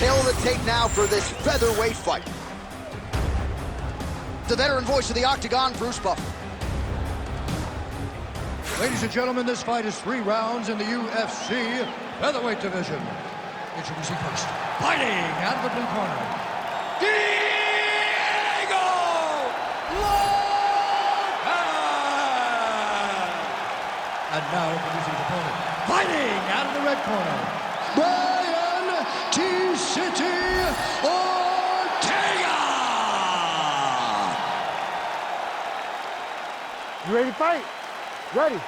Tail of the tape now for this featherweight fight. The veteran voice of the Octagon, Bruce Buffer. Ladies and gentlemen, this fight is 3 rounds in the UFC featherweight division. Introducing first, fighting out of the blue corner, Diego Lopes! And now introducing his opponent, fighting out of the red corner, Brian T-City Ortega! You ready to fight? Ready.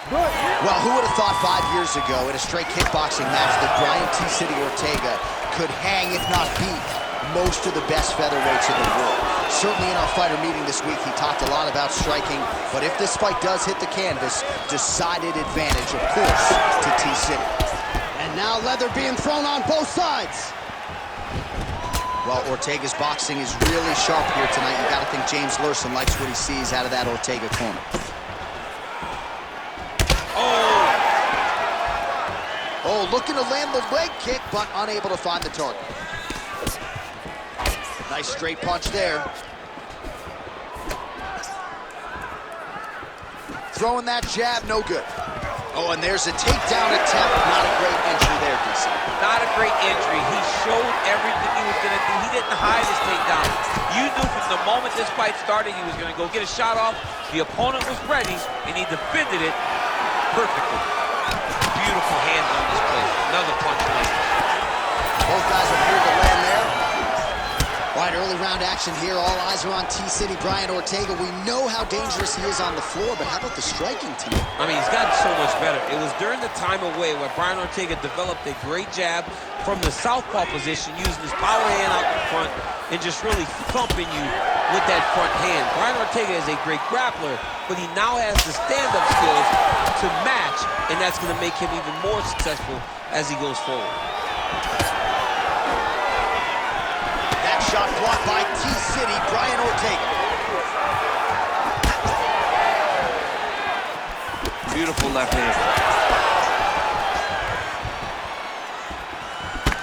Good. Well, who would have thought 5 years ago in a straight kickboxing match that Brian T-City Ortega could hang, if not beat, most of the best featherweights in the world. Certainly in our fighter meeting this week, he talked a lot about striking, but if this fight does hit the canvas, decided advantage, of course, to T-City. And now leather being thrown on both sides. Well, Ortega's boxing is really sharp here tonight. You gotta think James Lurson likes what he sees out of that Ortega corner. Oh, looking to land the leg kick, but unable to find the target. Nice straight punch there. Throwing that jab, no good. Oh, and there's a takedown attempt. Not a great entry there, DC. Not a great entry. He showed everything he was going to do. He didn't hide his takedown. You knew from the moment this fight started he was going to go get a shot off. The opponent was ready, and he defended it perfectly. Beautiful hands on this play. Another punch land. Both guys appear to land there. All right, early round action here. All eyes are on T-City, Brian Ortega. We know how dangerous he is on the floor, but how about the striking team? I mean, he's gotten so much better. It was during the time away where Brian Ortega developed a great jab from the southpaw position, using his power hand out in front and just really thumping you with that front hand. Brian Ortega is a great grappler, but he now has the stand-up skills to match, and that's going to make him even more successful as he goes forward. That shot blocked by T-City, Brian Ortega. Beautiful left hand.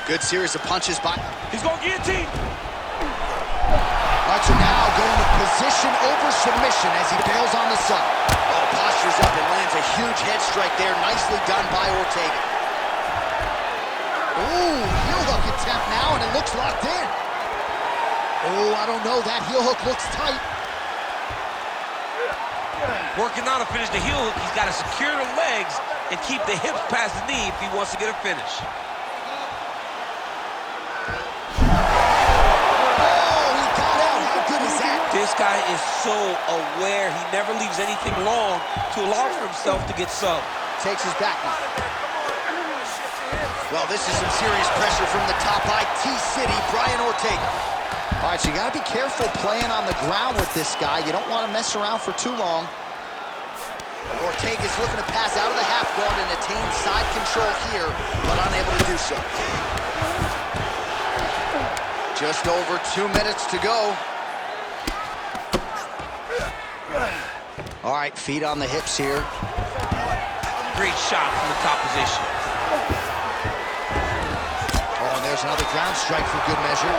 Good series of punches by... He's going guillotine. All right, so now going to position over submission as he bails on the side. Oh, postures up and lands a huge head strike there. Nicely done by Ortega. Ooh, heel hook attempt now, and it looks locked in. Oh, I don't know. That heel hook looks tight. Working on to finish the heel hook, he's got to secure the legs and keep the hips past the knee if he wants to get a finish. This guy is so aware. He never leaves anything long to allow for himself to get subbed. Takes his back knee. Well, this is some serious pressure from the top by T-City, Brian Ortega. All right, so you got to be careful playing on the ground with this guy. You don't want to mess around for too long. Ortega's looking to pass out of the half guard and attain side control here, but unable to do so. Just over 2 minutes to go. All right, feet on the hips here. Great shot from the top position. Oh, and there's another ground strike for good measure.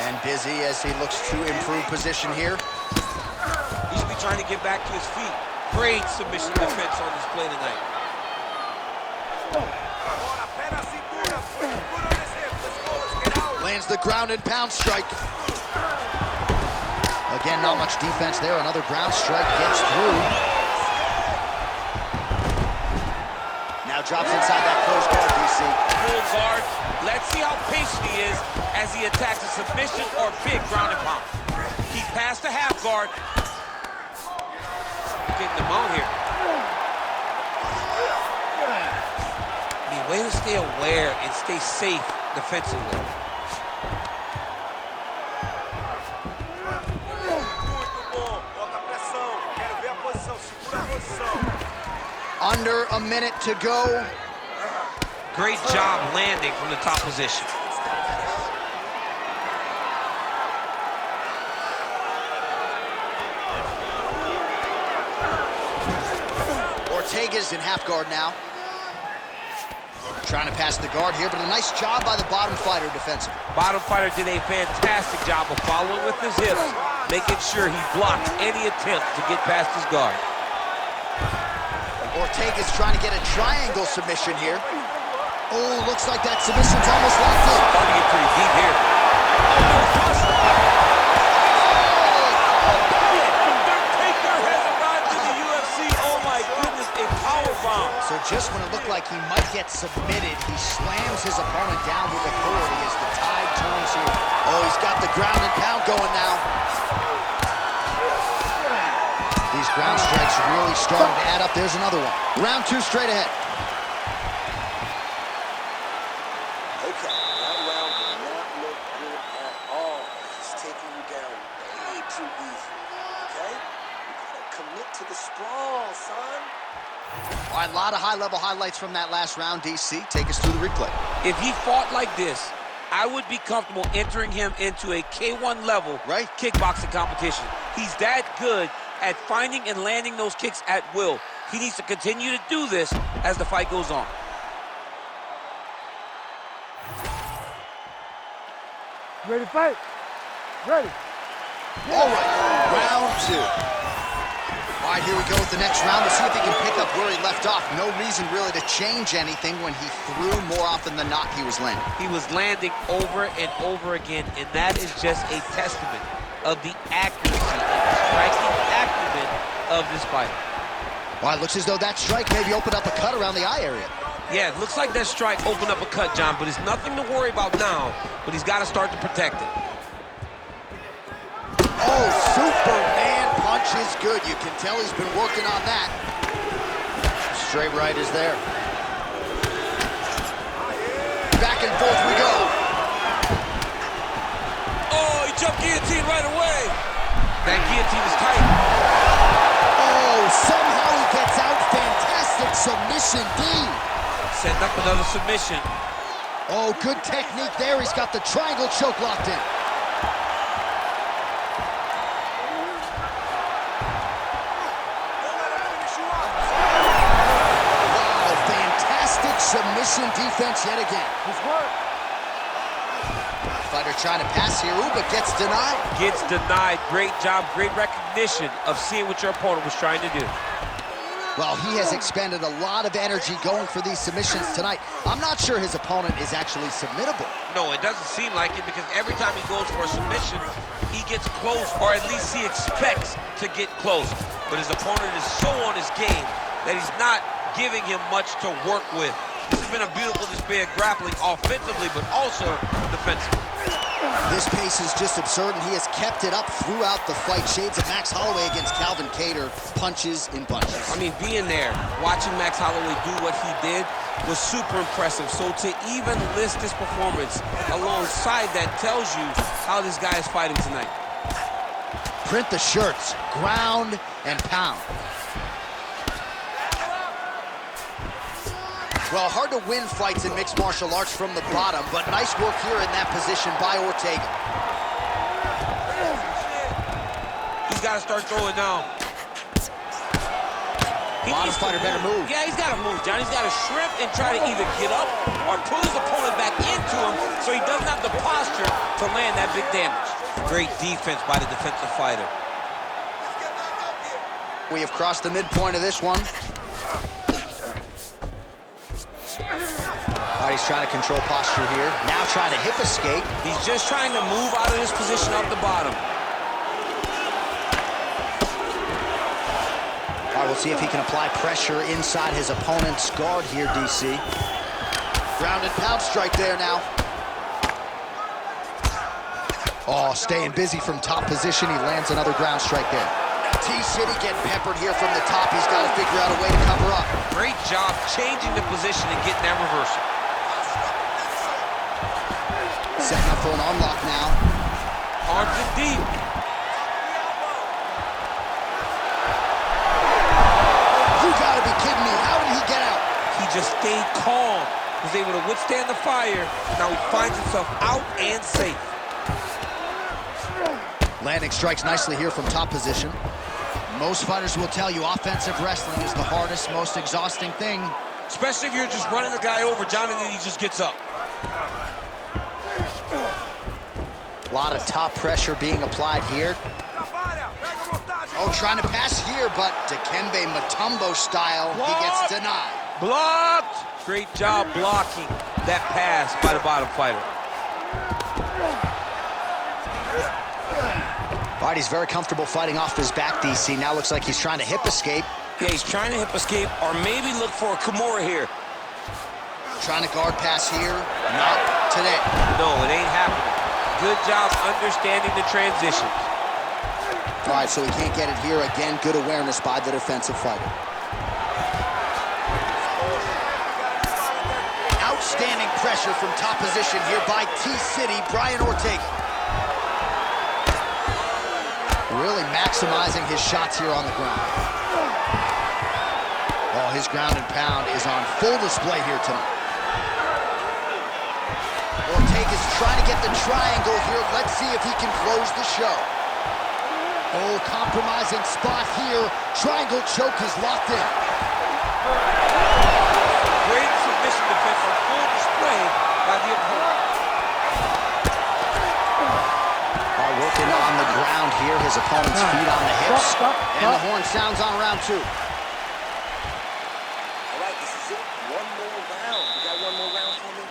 And busy as he looks to improve position here. He should be trying to get back to his feet. Great submission defense on display tonight. Lands the ground and pound strike. Again, not much defense there. Another ground strike gets through. Now drops inside that closed guard, DC. Full guard. Let's see how patient he is as he attacks a submission or big ground and pound. He passed the half guard. Getting the mount here. I mean, way to stay aware and stay safe defensively. Under a minute to go. Great job landing from the top position. Ortega's in half guard now. Trying to pass the guard here, but a nice job by the bottom fighter defensively. Bottom fighter did a fantastic job of following with his hips, making sure he blocked any attempt to get past his guard. Ortega's trying to get a triangle submission here. Oh, looks like that submission's almost locked in. Starting to get pretty deep here. Undertaker has arrived in the UFC. Oh my goodness, a powerbomb. So just when it looked like he might get submitted, he slams his opponent down with authority as the tide turns here. Oh, he's got the ground and pound going now. These ground strikes really starting to add up. There's another one. Round 2 straight ahead. Okay, that round did not look good at all. He's taking you down way too easy, okay? You gotta commit to the sprawl, son. All right, a lot of high-level highlights from that last round, DC. Take us through the replay. If he fought like this, I would be comfortable entering him into a K1 level kickboxing competition. He's that good at finding and landing those kicks at will. He needs to continue to do this as the fight goes on. Ready to fight? Ready. All right, round 2. All right, here we go with the next round. We'll see if he can pick up where he left off. No reason really to change anything when he threw more often than not he was landing. He was landing over and over again, and that is just a testament of the accuracy and striking acumen of this fighter. All right, looks as though that strike maybe opened up a cut around the eye area. Yeah, it looks like that strike opened up a cut, John, but it's nothing to worry about now, but he's got to start to protect it. Oh, Superman punch is good. You can tell he's been working on that. Straight right is there. Back and forth we go. Oh, he jumped guillotine right away. That guillotine is tight. Oh, somehow he gets out. Fantastic submission, D. Setting up another submission. Oh, good technique there. He's got the triangle choke locked in. Wow, fantastic submission defense yet again. Good work. Fighter trying to pass here, ooh, but gets denied. Gets denied. Great job, great recognition of seeing what your opponent was trying to do. Well, he has expended a lot of energy going for these submissions tonight. I'm not sure his opponent is actually submittable. No, it doesn't seem like it, because every time he goes for a submission, he gets close, or at least he expects to get close. But his opponent is so on his game that he's not giving him much to work with. This has been a beautiful display of grappling offensively, but also defensively. This pace is just absurd, and he has kept it up throughout the fight. Shades of Max Holloway against Calvin Kattar, punches in bunches. I mean, being there, watching Max Holloway do what he did was super impressive. So to even list this performance alongside that tells you how this guy is fighting tonight. Print the shirts, ground and pound. Well, hard to win fights in mixed martial arts from the bottom, but nice work here in that position by Ortega. He's got to start throwing down. Bottom fighter better move. Yeah, he's got to move, John. He's got to shrimp and try to either get up or pull his opponent back into him so he doesn't have the posture to land that big damage. Great defense by the defensive fighter. We have crossed the midpoint of this one. He's trying to control posture here. Now trying to hip escape. He's just trying to move out of this position off the bottom. All right, we'll see if he can apply pressure inside his opponent's guard here, DC. Ground and pound strike there now. Oh, staying busy from top position. He lands another ground strike there. T-City getting peppered here from the top. He's got to figure out a way to cover up. Great job changing the position and getting that reversal. Setting up for an unlock now. Arms in deep. You gotta be kidding me. How did he get out? He just stayed calm. Was able to withstand the fire. Now he finds himself out and safe. Landing strikes nicely here from top position. Most fighters will tell you offensive wrestling is the hardest, most exhausting thing especially if you're just running the guy over, John, and then he just gets up. A lot of top pressure being applied here. Oh, trying to pass here, but Dikembe Mutombo style, he gets denied. Blocked! Great job blocking that pass by the bottom fighter. All right, he's very comfortable fighting off his back, DC. Now looks like he's trying to hip escape. Yeah, he's trying to hip escape or maybe look for a Kimura here. Trying to guard pass here. Not today. No, it ain't happening. Good job understanding the transitions. All right, so he can't get it here. Again, good awareness by the defensive fighter. Outstanding pressure from top position here by T-City, Brian Ortega. Really maximizing his shots here on the ground. Oh, his ground and pound is on full display here tonight. Ortega's trying to get the triangle here. Let's see if he can close the show. Oh, compromising spot here. Triangle choke is locked in. Great submission defense on full display by the opponent. Working on the ground here. His opponent's feet on the hips. And the horn sounds on round 2. All right, this is it. One more round. You got one more round for me?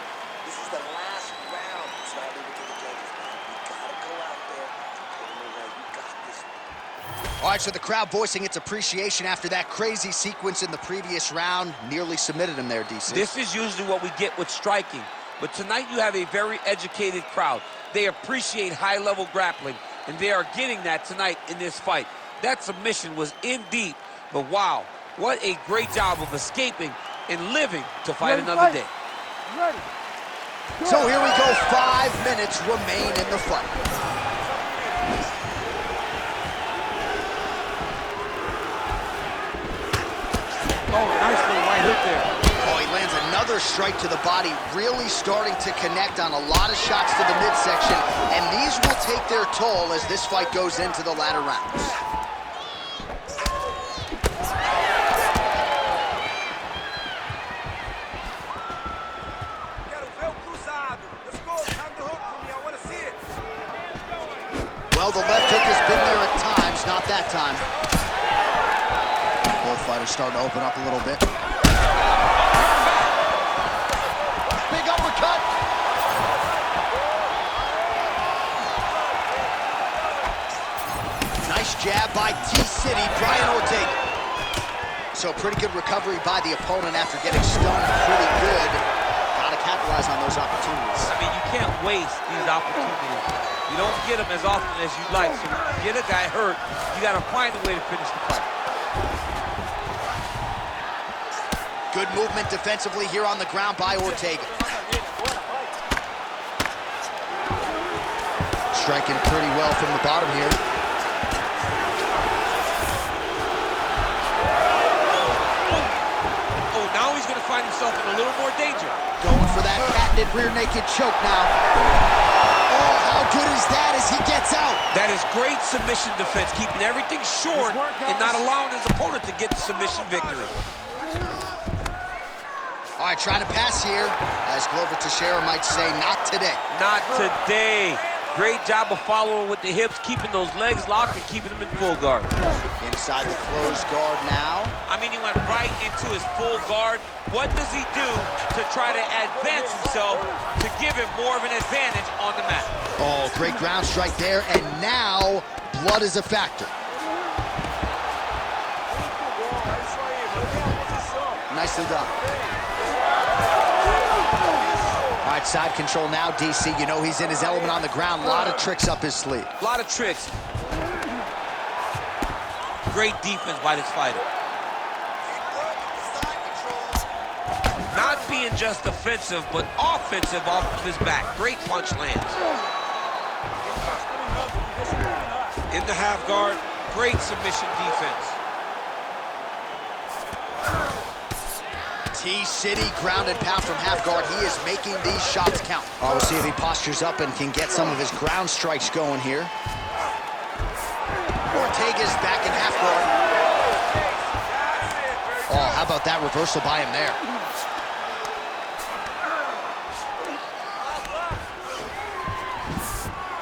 This is the last round. It's not leaving to the judges, man. You gotta go out there and put them away. You got this one. All right, so the crowd voicing its appreciation after that crazy sequence in the previous round. Nearly submitted him there, DC. This is usually what we get with striking. But tonight you have a very educated crowd. They appreciate high-level grappling, and they are getting that tonight in this fight. That submission was in deep, but wow, what a great job of escaping and living to fight another day. Ready. So here we go, 5 minutes remain in the fight. Oh, nice little right hook there. Oh, he lands another strike to the body, really starting to connect on a lot of shots to the midsection, and these will take their toll as this fight goes into the latter rounds. Well, the left hook has been there at times, not that time. Both fighters starting to open up a little bit. Big uppercut. Nice jab by T-City, Brian Ortega. So pretty good recovery by the opponent after getting stunned pretty good. Gotta capitalize on those opportunities. I mean, you can't waste these opportunities. You don't get them as often as you'd like. So when you get a guy hurt, you gotta find a way to finish the fight. Good movement defensively here on the ground by Ortega. Striking pretty well from the bottom here. Oh, now he's gonna find himself in a little more danger. Going for that patented rear naked choke now. Oh, how good is that as he gets out? That is great submission defense, keeping everything short and not allowing his opponent to get the submission victory. All right, trying to pass here, as Glover Teixeira might say, not today. Not today. Great job of following with the hips, keeping those legs locked and keeping them in full guard. Inside the closed guard now. I mean, he went right into his full guard. What does he do to try to advance himself to give him more of an advantage on the mat? Oh, great ground strike there, and now blood is a factor. Nicely done. All right, side control now, DC. You know he's in his element on the ground. A lot of tricks up his sleeve. A lot of tricks. Great defense by this fighter. Not being just defensive, but offensive off of his back. Great punch lands. In the half guard, great submission defense. T-City ground and pound from half guard. He is making these shots count. Oh, we'll see if he postures up and can get some of his ground strikes going here. Ortega's back in half guard. Oh, how about that reversal by him there?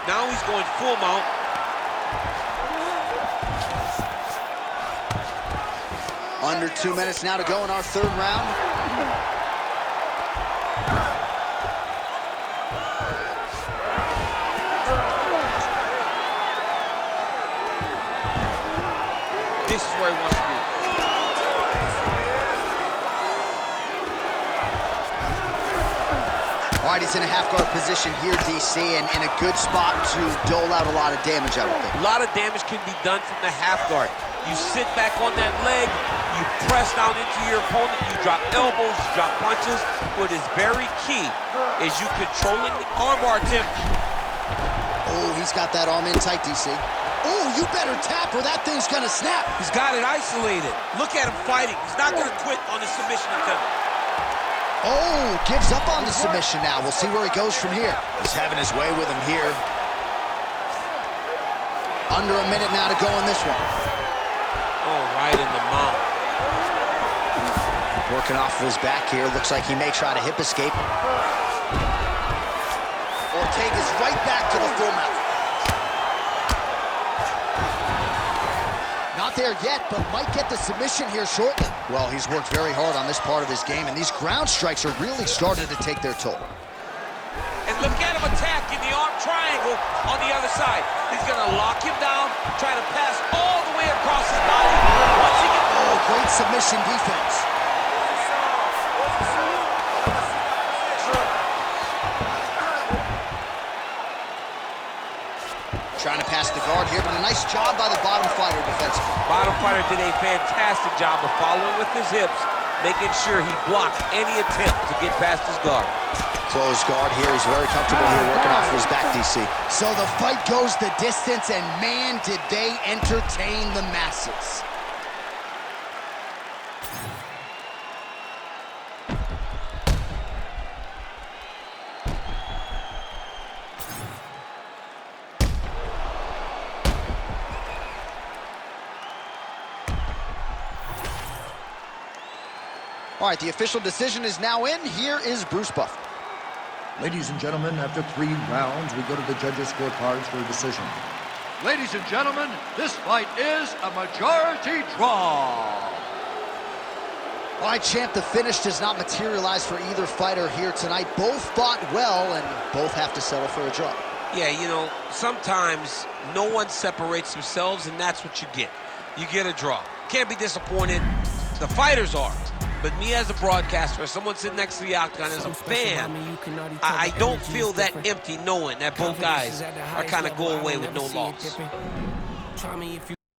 Now he's going full mount. Under 2 minutes now to go in our third round. This is where he wants to be. All right, he's in a half-guard position here, DC, and in a good spot to dole out a lot of damage, I would think. A lot of damage can be done from the half guard. You sit back on that leg, you press down into your opponent, you drop elbows, you drop punches. What is very key is you controlling the armbar attempt. Oh, he's got that arm in tight, DC. Oh, you better tap or that thing's gonna snap. He's got it isolated. Look at him fighting. He's not gonna quit on the submission attempt. Oh, gives up on the submission now. We'll see where he goes from here. He's having his way with him here. Under a minute now to go in this one. Oh, right in the mount. Working off of his back here. Looks like he may try to hip escape. Ortega's right back to the full mount. Not there yet, but might get the submission here shortly. Well, he's worked very hard on this part of his game, and these ground strikes are really starting to take their toll. And look at him attacking the arm triangle on the other side. He's gonna lock him down, try to pass all the way across his body. Once he gets... Oh, great submission defense. Trying to pass the guard here, but a nice job by the bottom fighter defensively. Bottom fighter did a fantastic job of following with his hips, making sure he blocked any attempt to get past his guard. Closed guard here. He's very comfortable here working off of his back, DC. So the fight goes the distance, and man, did they entertain the masses. All right, the official decision is now in. Here is Bruce Buffer. Ladies and gentlemen, after 3 rounds, we go to the judges' scorecards for a decision. Ladies and gentlemen, this fight is a majority draw. All right, champ, the finish does not materialize for either fighter here tonight. Both fought well, and both have to settle for a draw. Yeah, you know, sometimes no one separates themselves, and that's what you get. You get a draw. Can't be disappointed. The fighters are. But me as a broadcaster, as someone sitting next to the octagon as a fan, I don't feel that empty knowing that both guys are kind of going away with no loss. Try me if you